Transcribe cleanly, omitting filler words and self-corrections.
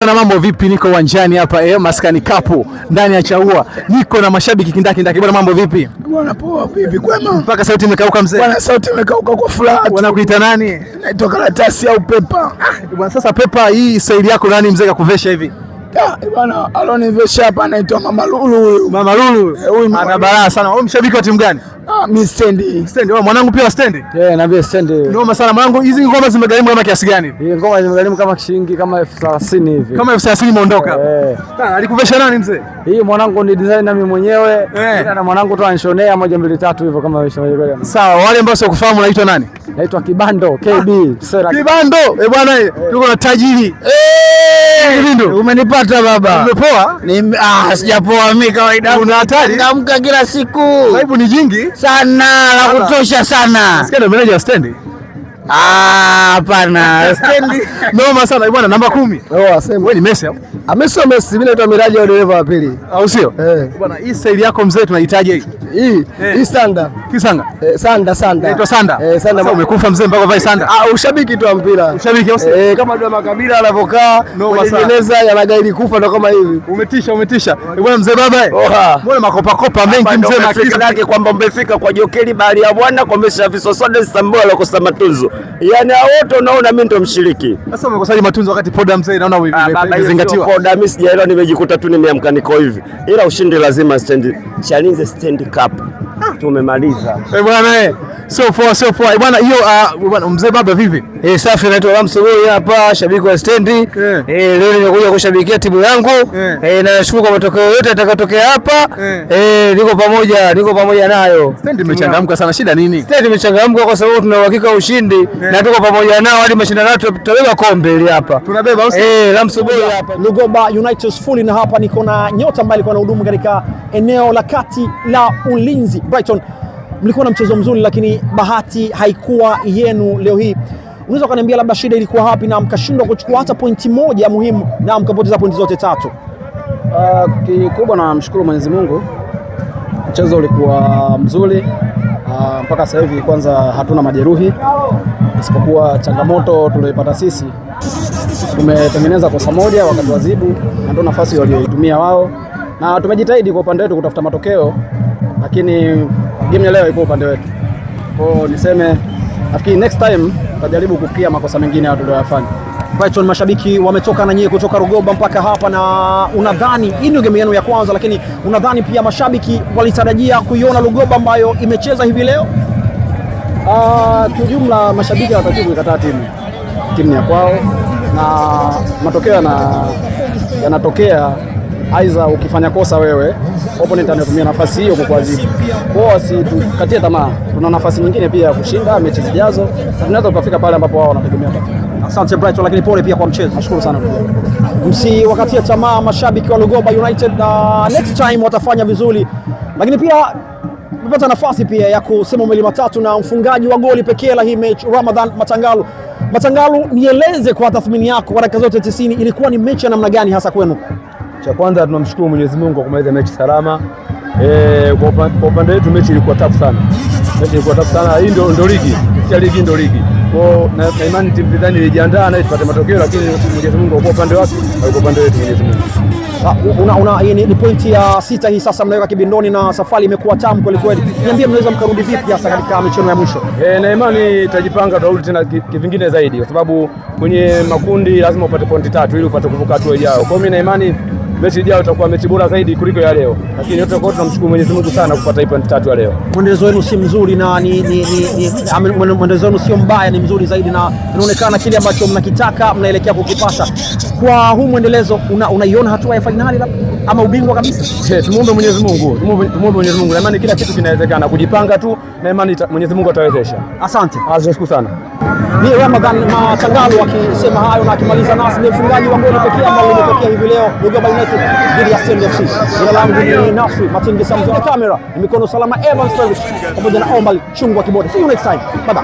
Bwana mambo vipi? Niko uwanjani hapa Maskani Cup ndani ya Chaua. Niko na mashabiki kindaki. Bwana mambo vipi? Bwana poa vipi? Kwema. Mpaka sauti imekauka mzee. Bwana sauti imekauka kwa furaha. Wanakuita nani? Naitwa Karatasi au Pepa. Bwana sasa Pepa, hii staili yako nani mzee kakuvesha hivi? Bwana alonivesha hapa anaitwa Mama Lulu huyu. Mama Lulu. Huyu ana balaa sana. Wewe mshabiki wa timu gani? Mimi stendi. Stendi. Wewe mwanangu pia stendi? Na pia stendi. Noma sana mwanangu. Hizi ngoma zimegharimu kama kiasi gani? Hii ngoma zimegharimu kama shilingi kama 30 hivi. Kama 30 imeondoka hapa. Alikuvesha nani mzee? Hii mwanangu ni designer mimi mwenyewe. Na mwanangu tu anishonea 1 2 3 hivyo kama wewe. Sawa, wale ambao sio kufahamu naitwa nani? Naitwa Kibando, KB. Kibando. Bwana tuko na tajiri. Umenipata baba. Umepoa? Sijapoa mimi kawaida. Una hatari? Naamka kila siku. Vibe ni jingi sana, la kutosha sana. Sikia ndo manager stendi. Hapana. Stendi. Noma sana bwana, namba 10. Wewe ni Messi au? Messi. Mimi naitwa Miraji au dereva wa pili. Au sio? Bwana hii style yako mzee tunahitaji hii. Hii sanda. Kisanga. Sanda. Naitwa sanda. Sanda. Sasa umekufa mzee mpaka vai sanda. Ushabiki tu wa mpira. Ushabiki au sio? Kama ndio makabila anavokaa kwenye jeneza yanagaili kufa ndo kama hivi. Umetisha. Bwana mzee baba. Mbona makopa mengi mzee na kisa yake kwamba umefika kwa Jokeli bahari ya Bwana kwa mesha visosode Istanbul alokosa matunzo. Yaani wote unaona mimi ndo mshiriki. Sasa umekosaje matunzo wakati poda mzee naona umezingatiwa? Poda mimi sijaelewa, nimejikuta tu nimeamka niko hivi. Ila ushindi lazima stand. Chalinze stand cup. Tumemaliza. Bwana sio poa. Bwana hiyo bwana mzee baba vipi? Safi, naitwa Ramso huyu hapa, shabiki wa stendi. Leo nimekuja kushabikia timu yangu. Na nashukuru kwa matokeo yote yatakayotokea hapa. Niko pamoja nayo. Stendi imechangamka sana, shida nini? Stendi imechangamka kwa sababu tuna uhakika ushindi na tuko pamoja nao hadi mashindano yetu tutabeba kombe ile hapa. Tunabeba au Ramso huyu hapa. Lugoba United fully, na hapa niko na nyota ambaye alikuwa anahudumu katika eneo la kati la ulinzi Brighton. Mlikuwa na mchezo mzuri lakini bahati haikuwa yenu leo hii. Unaweza kuniambia labda shida ilikuwa wapi na mkashindwa kuchukua hata pointi moja muhimu na mkapoteza pointi zote 3? Kikubwa na mshukuru Mwenyezi Mungu. Mchezo ulikuwa mzuri. Mpaka sasa hivi kwanza hatuna majeruhi. Isipokuwa changamoto tuliyopata sisi. Tumetengeneza kosa moja wakati wazibu na ndio nafasi walioitumia wao. Na tumejitahidi kwa upande wetu kutafuta matokeo, lakini game ya leo iko upande wetu. Kwa niseme nafikiri next time tutajaribu kukia makosa mengine tuliyofanya. Brighton mashabiki wametoka na nyie kutoka Rugoba mpaka hapa, na unadhani hii ndio game yenu ya kwanza, lakini unadhani pia mashabiki walitarajia kuiona Rugoba ambayo imecheza hivi leo? Kiujumla mashabiki hawataki kuikataa timu ya kwao, na matokeo yanatokea aidha ukifanya kosa wewe, opponent anatumia nafasi hiyo kukuadhibu. Kwa hiyo tukatie tamaa, tuna nafasi nyingine pia ya kushinda mechi zijazo, tunaweza tukafika pale ambapo wao wanategemea tafika. Asante Brighton, lakini pole pia kwa mchezo. Nashukuru sana. Msiwakatie tamaa mashabiki wa Lugoba United, na next time watafanya vizuri. Lakini pia tumepata nafasi pia ya kusema mawili matatu na mfungaji wa goli pekee la hii mechi, Ramadhan Matangalu. Matangalu, nieleze kwa tathmini yako kwa dakika zote 90, ilikuwa ni mechi ya namna gani hasa kwenu? Cha kwanza tunamshukuru Mwenyezi Mungu kwa kumaliza mechi salama. Kwa upande wetu mechi ilikuwa tafu sana. Hii ndio ligi. Kufikia ligi ndio ligi. Kwa na imani timu pinzani ilijiandaa na ipate matokeo, lakini Mwenyezi Mungu kwa upande wake na kwa upande wetu Mwenyezi Mungu. Ni pointi ya 6 hii sasa mnaweka kibindoni na safari imekuwa tamu kweli kweli. Niambie mnaweza mkarudi vipi hasa katika michezo ya mwisho? Na imani tutajipanga, tutarudi tena kivingine zaidi, kwa sababu kwenye makundi lazima upate pointi 3 ili upate kuvuka hatua ijayo. Kwa hiyo mimi na imani mechi ijayo itakuwa mechi bora zaidi kuliko ya leo. Lakini yote kwa tunamshukuru Mwenyezi Mungu sana kupata pointi 3 ya leo. Mwendelezo wenu si mzuri na mwendelezo wenu sio mbaya, ni mzuri zaidi, na inaonekana kile ambacho mnakitaka mnaelekea kukipata. Kwa huu mwendelezo unaiona hatua ya finali ama ubingwa kabisa? Tumuombe Mwenyezi Mungu. Na imani kila kitu kinawezekana, kujipanga tu na imani Mwenyezi Mungu atawezesha. Asante. Nashukuru sana. Ni Ramadhan Matangalu akisema hayo na akimaliza nasi ni mfungaji wa goli pekee ambao umetokea hivi leo Lugoba United dhidi ya Stendi FC. Jina langu ni Nasri Matingi Samson, kamera ni mikono salama Evans Service pamoja na Omar Chungwa Kibode. See you next time. Bye bye.